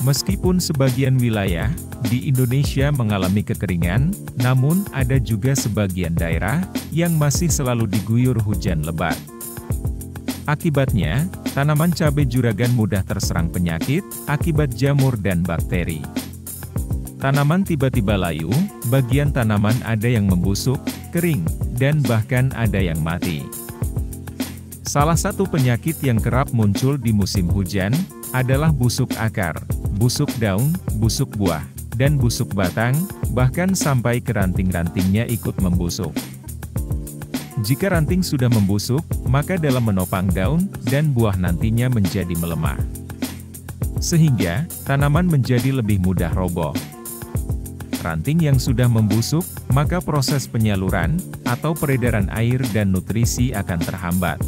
Meskipun sebagian wilayah di Indonesia mengalami kekeringan, namun ada juga sebagian daerah yang masih selalu diguyur hujan lebat. Akibatnya, tanaman cabai juragan mudah terserang penyakit akibat jamur dan bakteri. Tanaman tiba-tiba layu, bagian tanaman ada yang membusuk, kering, dan bahkan ada yang mati. Salah satu penyakit yang kerap muncul di musim hujan adalah busuk akar, busuk daun, busuk buah, dan busuk batang, bahkan sampai ke ranting-rantingnya ikut membusuk. Jika ranting sudah membusuk, maka dalam menopang daun dan buah nantinya menjadi melemah. Sehingga, tanaman menjadi lebih mudah roboh. Ranting yang sudah membusuk, maka proses penyaluran, atau peredaran air dan nutrisi akan terhambat.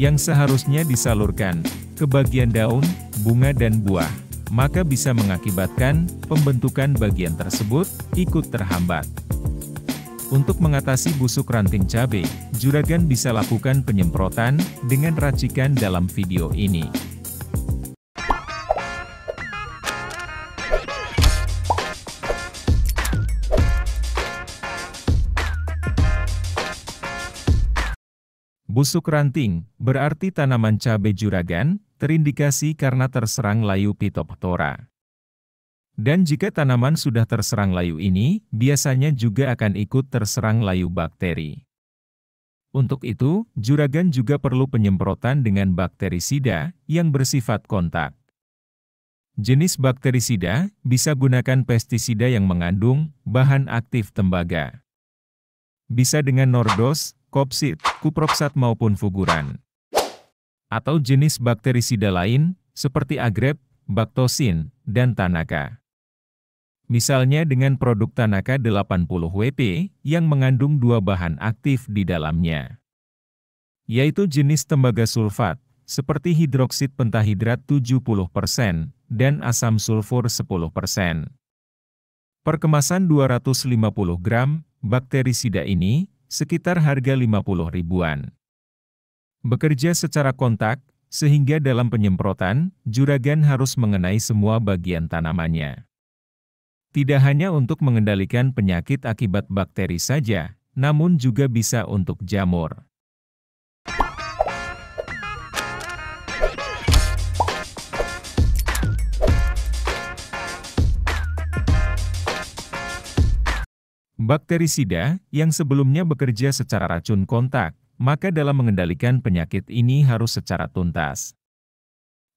Yang seharusnya disalurkan ke bagian daun, bunga dan buah, maka bisa mengakibatkan pembentukan bagian tersebut ikut terhambat. Untuk mengatasi busuk ranting cabai, juragan bisa lakukan penyemprotan dengan racikan dalam video ini. Busuk ranting, berarti tanaman cabai juragan, terindikasi karena terserang layu Phytophthora. Dan jika tanaman sudah terserang layu ini, biasanya juga akan ikut terserang layu bakteri. Untuk itu, juragan juga perlu penyemprotan dengan bakterisida yang bersifat kontak. Jenis bakterisida bisa gunakan pestisida yang mengandung bahan aktif tembaga. Bisa dengan Nordos, Kopsid, Kuproxat maupun Fuguran. Atau jenis bakterisida lain, seperti Agrep, Baktosin, dan Tanaka. Misalnya dengan produk Tanaka 80WP, yang mengandung dua bahan aktif di dalamnya. Yaitu jenis tembaga sulfat, seperti hidroksid pentahidrat 70%, dan asam sulfur 10%. Per kemasan 250 gram, bakterisida ini, sekitar harga 50 ribuan. Bekerja secara kontak, sehingga dalam penyemprotan, juragan harus mengenai semua bagian tanamannya. Tidak hanya untuk mengendalikan penyakit akibat bakteri saja, namun juga bisa untuk jamur. Bakterisida, yang sebelumnya bekerja secara racun kontak, maka dalam mengendalikan penyakit ini harus secara tuntas.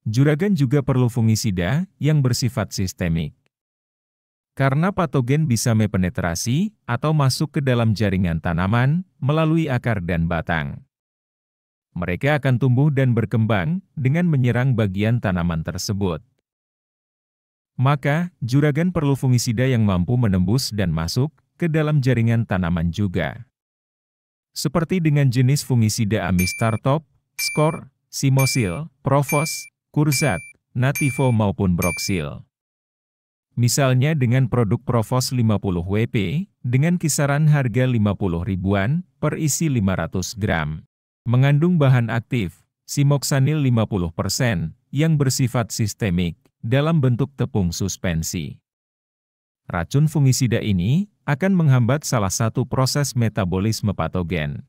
Juragan juga perlu fungisida, yang bersifat sistemik. Karena patogen bisa mempenetrasi, atau masuk ke dalam jaringan tanaman, melalui akar dan batang. Mereka akan tumbuh dan berkembang, dengan menyerang bagian tanaman tersebut. Maka, juragan perlu fungisida yang mampu menembus dan masuk ke dalam jaringan tanaman juga. Seperti dengan jenis fungisida Amistartop, Skor, Simosil, Provos, Kurzat, Nativo maupun Broxil. Misalnya dengan produk Provos 50WP, dengan kisaran harga 50 ribuan, per isi 500 gram. Mengandung bahan aktif, Simoxanil 50%, yang bersifat sistemik, dalam bentuk tepung suspensi. Racun fungisida ini akan menghambat salah satu proses metabolisme patogen.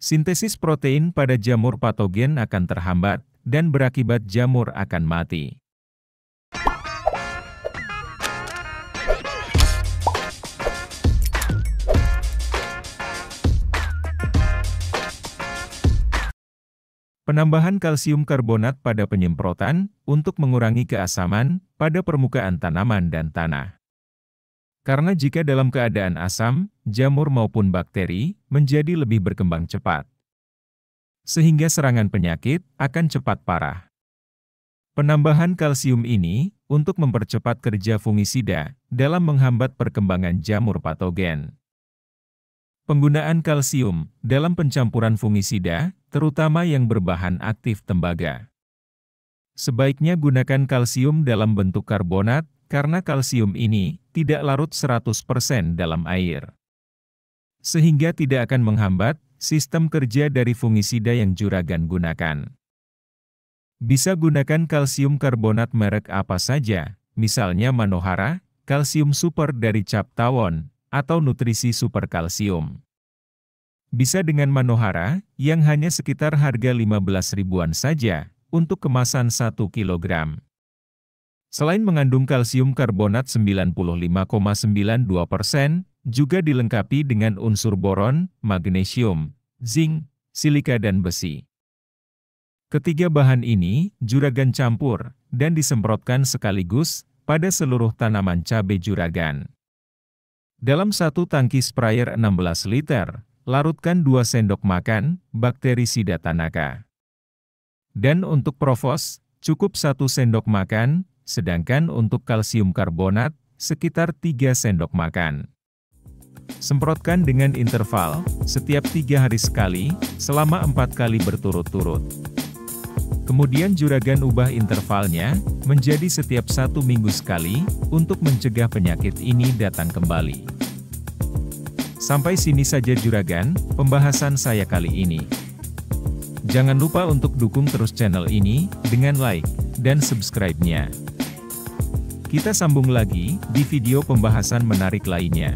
Sintesis protein pada jamur patogen akan terhambat, dan berakibat jamur akan mati. Penambahan kalsium karbonat pada penyemprotan untuk mengurangi keasaman pada permukaan tanaman dan tanah. Karena jika dalam keadaan asam, jamur maupun bakteri menjadi lebih berkembang cepat. Sehingga serangan penyakit akan cepat parah. Penambahan kalsium ini untuk mempercepat kerja fungisida dalam menghambat perkembangan jamur patogen. Penggunaan kalsium dalam pencampuran fungisida, terutama yang berbahan aktif tembaga. Sebaiknya gunakan kalsium dalam bentuk karbonat, karena kalsium ini tidak larut 100% dalam air. Sehingga tidak akan menghambat sistem kerja dari fungisida yang juragan gunakan. Bisa gunakan kalsium karbonat merek apa saja, misalnya Manohara, kalsium super dari Cap Tawon, atau nutrisi super kalsium. Bisa dengan Manohara, yang hanya sekitar harga 15 ribuan saja, untuk kemasan 1 kg. Selain mengandung kalsium karbonat 95,92%, juga dilengkapi dengan unsur boron, magnesium, zinc, silika dan besi. Ketiga bahan ini, juragan campur, dan disemprotkan sekaligus, pada seluruh tanaman cabai juragan. Dalam satu tangki sprayer 16 liter, larutkan 2 sendok makan, bakterisida Tanaka. Dan untuk Provos, cukup 1 sendok makan, sedangkan untuk kalsium karbonat, sekitar 3 sendok makan. Semprotkan dengan interval, setiap 3 hari sekali, selama 4 kali berturut-turut. Kemudian juragan ubah intervalnya, menjadi setiap 1 minggu sekali, untuk mencegah penyakit ini datang kembali. Sampai sini saja juragan, pembahasan saya kali ini. Jangan lupa untuk dukung terus channel ini, dengan like, dan subscribe-nya. Kita sambung lagi, di video pembahasan menarik lainnya.